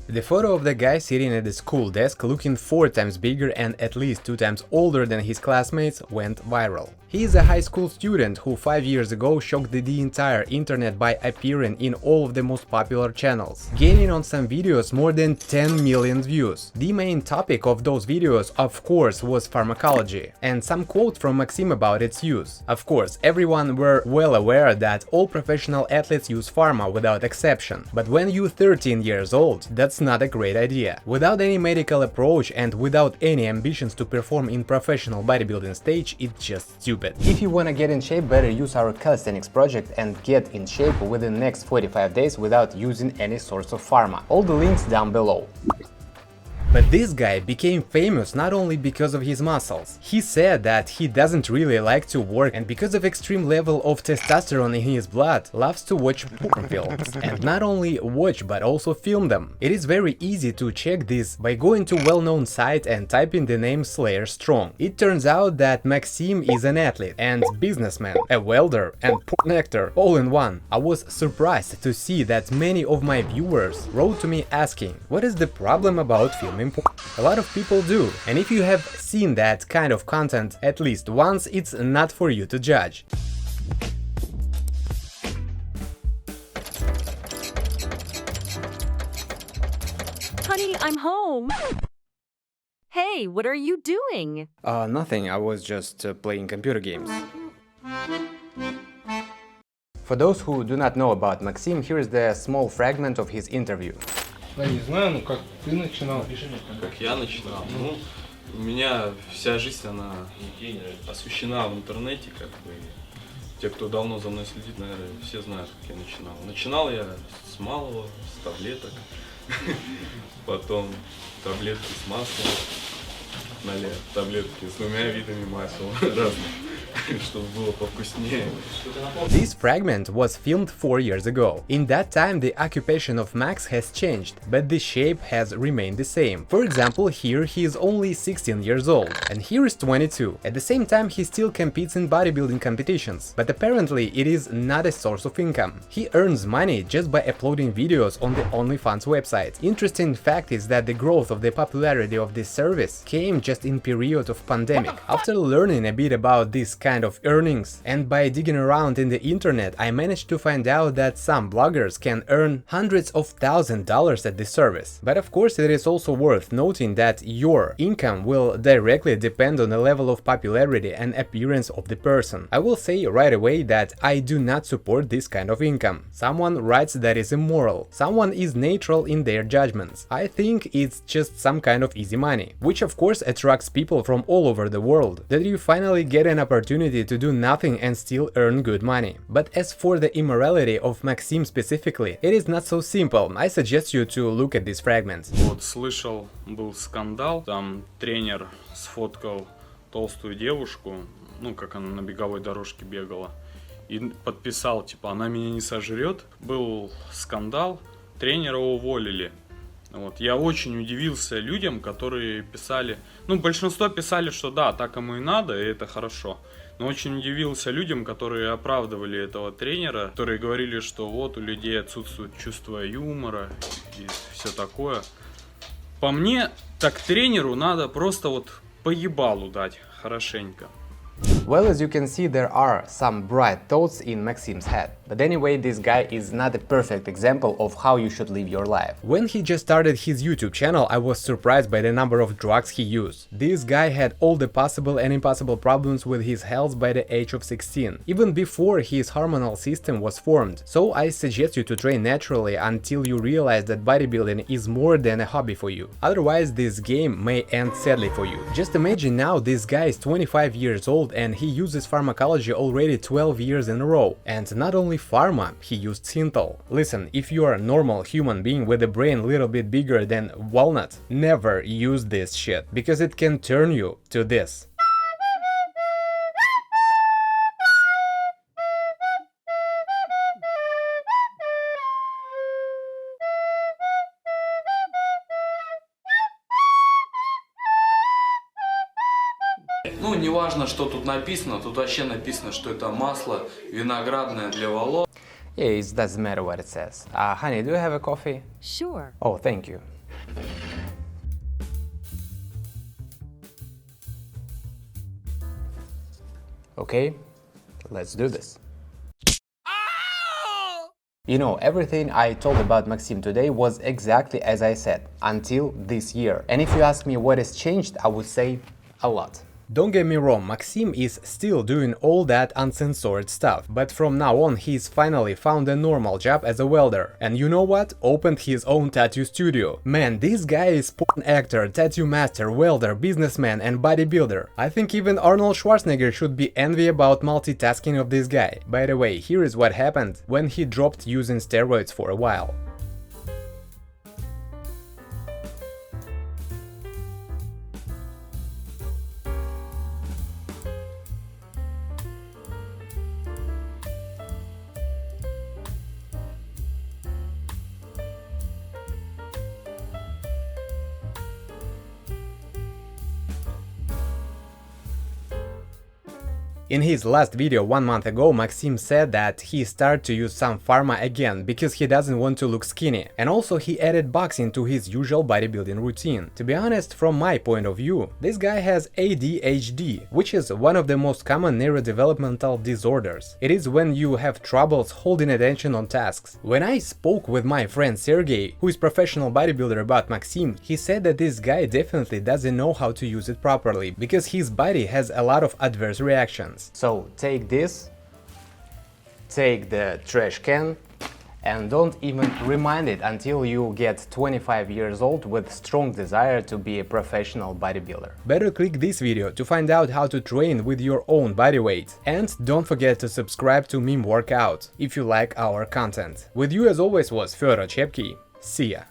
The photo of the guy sitting at the school desk looking 4 times bigger and at least 2 times older than his classmates went viral. He is a high school student who 5 years ago shocked the entire internet by appearing in all of the most popular channels, gaining on some videos more than 10 million views. The main topic of those videos, of course, was pharmacology, and some quote from Maxim about its use. Of course, everyone were well aware that all professional athletes use pharma without exception, but when you're 13 years old, that's not a great idea. Without any medical approach and without any ambitions to perform in professional bodybuilding stage, it's just stupid. If you wanna get in shape, better use our calisthenics project and get in shape within the next 45 days without using any source of pharma. All the links down below. But this guy became famous not only because of his muscles. He said that he doesn't really like to work and because of extreme level of testosterone in his blood, loves to watch porn films. And not only watch but also film them. It is very easy to check this by going to well-known site and typing the name Slayer Strong. It turns out that Maxim is an athlete and businessman, a welder and porn actor all in one. I was surprised to see that many of my viewers wrote to me asking, what is the problem about filming porn? A lot of people do, and if you have seen that kind of content at least once, it's not for you to judge. Honey, I'm home. Hey, what are you doing? Nothing, I was just playing computer games. For those who do not know about Maxim, here is the small fragment of his interview. Я не знаю, ну как ты начинал? Как я начинал? Ну, у меня вся жизнь, она освещена в интернете, как бы. Те, кто давно за мной следит, наверное, все знают, как я начинал. Начинал я с малого, с таблеток, потом таблетки с маслом, таблетки с 2 видами масел разных, чтобы было повкуснее. This fragment was filmed 4 years ago. In that time, the occupation of Max has changed, but the shape has remained the same. For example, here he is only 16 years old, and here is 22. At the same time, he still competes in bodybuilding competitions, but apparently it is not a source of income. He earns money just by uploading videos on the OnlyFans website. Interesting fact is that the growth of the popularity of this service came just in period of pandemic. After learning a bit about this kind of earnings and by digging around in the internet, I managed to find out that some bloggers can earn hundreds of $1,000s at this service. But of course it is also worth noting that your income will directly depend on the level of popularity and appearance of the person. I will say right away that I do not support this kind of income. Someone writes that is immoral, someone is neutral in their judgments. I think it's just some kind of easy money, which of course attracts people from all over the world, that you finally get an opportunity to do nothing and still earn good money. But as for the immorality of Maxim specifically, it is not so simple. I suggest you to look at this fragment. Вот слышал, был скандал, там тренер сфоткал толстую девушку, ну как она на беговой дорожке бегала, и подписал, типа, она меня не сожрет. Был скандал, тренера уволили. Вот. Я очень удивился людям, которые писали, ну большинство писали, что да, так ему и надо, и это хорошо. Но очень удивился людям, которые оправдывали этого тренера, которые говорили, что вот у людей отсутствует чувство юмора и все такое. По мне, так тренеру надо просто вот по ебалу дать хорошенько. Well, as you can see, there are some bright thoughts in Maxim's head. But anyway, this guy is not a perfect example of how you should live your life. When he just started his YouTube channel, I was surprised by the number of drugs he used. This guy had all the possible and impossible problems with his health by the age of 16, even before his hormonal system was formed. So I suggest you to train naturally until you realize that bodybuilding is more than a hobby for you. Otherwise, this game may end sadly for you. Just imagine now this guy is 25 years old and he uses pharmacology already 12 years in a row. And not only pharma, he used synthol. Listen, if you are a normal human being with a brain a little bit bigger than walnut, never use this shit, because it can turn you to this. Ну, не важно, что тут написано, тут вообще написано, что это масло виноградное для волос. Yeah, it doesn't matter what it says. Honey, do you have a coffee? Sure. Oh, thank you. Okay, let's do this. You know, everything I told about Maxim today was exactly as I said, until this year. And if you ask me what has changed, I would say a lot. Don't get me wrong, Maxim is still doing all that uncensored stuff, but from now on he's finally found a normal job as a welder. And you know what? Opened his own tattoo studio. Man, this guy is porn actor, tattoo master, welder, businessman and bodybuilder. I think even Arnold Schwarzenegger should be envy about multitasking of this guy. By the way, here is what happened when he dropped using steroids for a while. In his last video 1 month ago, Maxim said that he started to use some pharma again because he doesn't want to look skinny, and also he added boxing to his usual bodybuilding routine. To be honest, from my point of view, this guy has ADHD, which is one of the most common neurodevelopmental disorders. It is when you have troubles holding attention on tasks. When I spoke with my friend Sergey, who is professional bodybuilder, about Maxim, he said that this guy definitely doesn't know how to use it properly, because his body has a lot of adverse reactions. So take this, take the trash can, and don't even remind it until you get 25 years old with strong desire to be a professional bodybuilder. Better click this video to find out how to train with your own body weight. And don't forget to subscribe to Meme Workout if you like our content. With you as always was Fyodor Chepky. See ya!